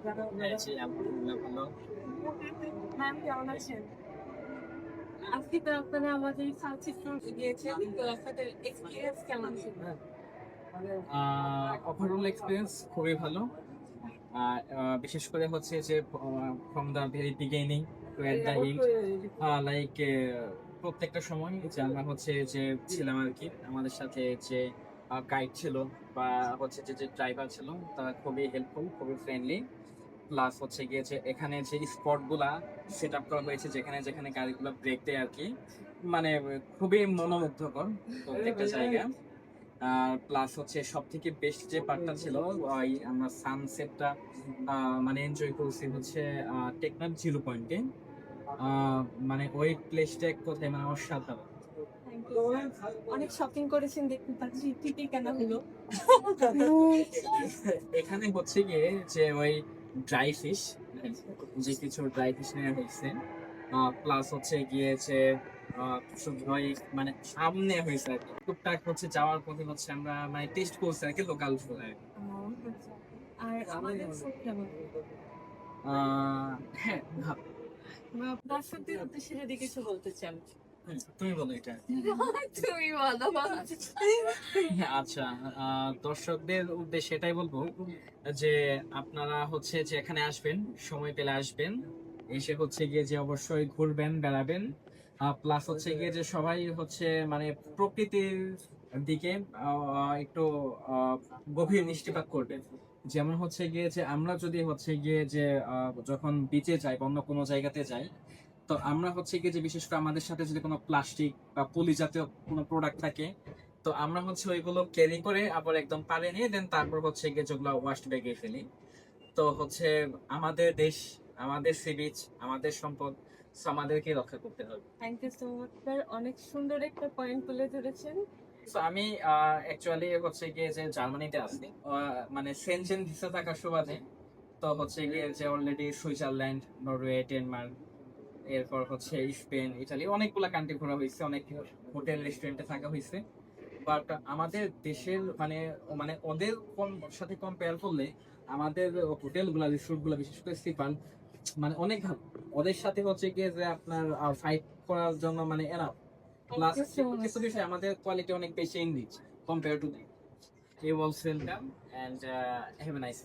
হ্যাঁ, জি, আলহামদুলিল্লাহ ভালো। ম্যাম কেমন আছেন? আজকে তো আপনারা আমাদের সানসিট গিয়েছেন, তো আপনাদের এক্সপিরিয়েন্স কেমন ছিল? ওভারঅল এক্সপিরিয়েন্স খুবই ভালো। বিশেষ করে হচ্ছে যে from the very beginning two at the end, like প্রত্যেকটা সময় যে আমরা হচ্ছে যে ছিলাম আর কি, আমাদের সাথে যে গাইড ছিল বা হচ্ছে যে ড্রাইভার ছিল, তারা খুবই হেল্পফুল, খুবই ফ্রেন্ডলি। প্লাস হচ্ছে গিয়ে যে এখানে যে স্পট গুলা সেট আপ করা হয়েছে, যেখানে যেখানে গাড়িগুলো ব্রেক দেয় আর কি, মানে খুবই মনোমুগ্ধকর প্রত্যেকটা জায়গা। আর প্লাস হচ্ছে সব থেকে বেস্ট যে পার্টটা ছিল, ওই আমরা সানসেটটা মানে এনজয় করছি হচ্ছে টেকনাফ জিরো পয়েন্টে। মানে ওই প্লেসটা এক কথায় মানে অসাধারণ। Thank you, sir. অনেক শপিং করেছেন দেখতে পাচ্ছি, কি কি কেনা হলো? এখানে হচ্ছে গিয়ে যে ওই ড্রাই ফিশ, যে কিছু ড্রাই ফিশ নেওয়া হয়েছে, প্লাস হচ্ছে গিয়ে যে শুধু ওই মানে সামনে হয়েছে আর কি, টুকটাক হচ্ছে যাওয়ার পথে হচ্ছে আমরা মানে টেস্ট করছি আর কি লোকাল ফুড আর কি। আচ্ছা। আর আমাদের ফুড কেমন? হ্যাঁ, ভালো। দর্শকদের উদ্দেশ্যে যদি কিছু বলতে চান। তুমি বলো এটা। তুমি বলো। হ্যাঁ, আচ্ছা, দর্শকদের উদ্দেশ্যে এটাই বলবো যে আপনারা হচ্ছে যে এখানে আসবেন, সময় পেলে আসবেন, এসে হচ্ছে গিয়ে যে অবশ্যই ঘুরবেন, বেড়াবেন। প্লাস হচ্ছে গিয়ে যে সবাই হচ্ছে মানে প্রকৃতির দিকে একটু আহ, গভীর দৃষ্টিপাত করবেন। যেমন হচ্ছে গিয়ে যে আমরা যদি হচ্ছে গিয়ে যে যখন বিচে যাই বা অন্য কোনো জায়গাতে যাই, তো আমরা হচ্ছে গিয়ে যে বিশেষ করে আমাদের সাথে যদি কোনো প্লাস্টিক বা পলি জাতীয় কোনো প্রোডাক্ট থাকে, তো আমরা হচ্ছে ওইগুলো ক্যারি করে আবার একদম পারে নিয়ে দেন তারপর হচ্ছে গিয়ে যেগুলো ওয়াস্ট ব্যাগে ফেলি। তো হচ্ছে আমাদের দেশ, আমাদের সি বিচ, আমাদের সম্পদ, so আমাদেরকে রক্ষা করতে হবে। Thank you so much sir, অনেক সুন্দর একটা পয়েন্ট তুলে ধরেছেন। তো আমি অ্যাকচুয়ালি হচ্ছে গিয়ে যে জার্মানিতে আছি, মানে সেনজেন ভিসা থাকার সুবাদে, তো হচ্ছে গিয়ে যে অলরেডি সুইজারল্যান্ড, নরওয়ে, ডেনমার্ক, এরপর হচ্ছে স্পেন, ইটালি, অনেকগুলা কান্ট্রি ঘোরা হয়েছে, অনেক হোটেল রেস্টুরেন্টে থাকা হয়েছে। বাট আমাদের দেশের মানে মানে ওদের সাথে কম্পেয়ার করলে আমাদের হোটেলগুলা, রিসোর্টগুলা, বিশেষ করে সিপান, মানে অনেক ভালো। ওদের সাথে হচ্ছে গিয়ে যে আপনার ফাইট করার জন্য মানে এনাফ। প্লাস কিছু বিষয় আমাদের কোয়ালিটি অনেক বেশি enrich compare to them. You also welcome and have a nice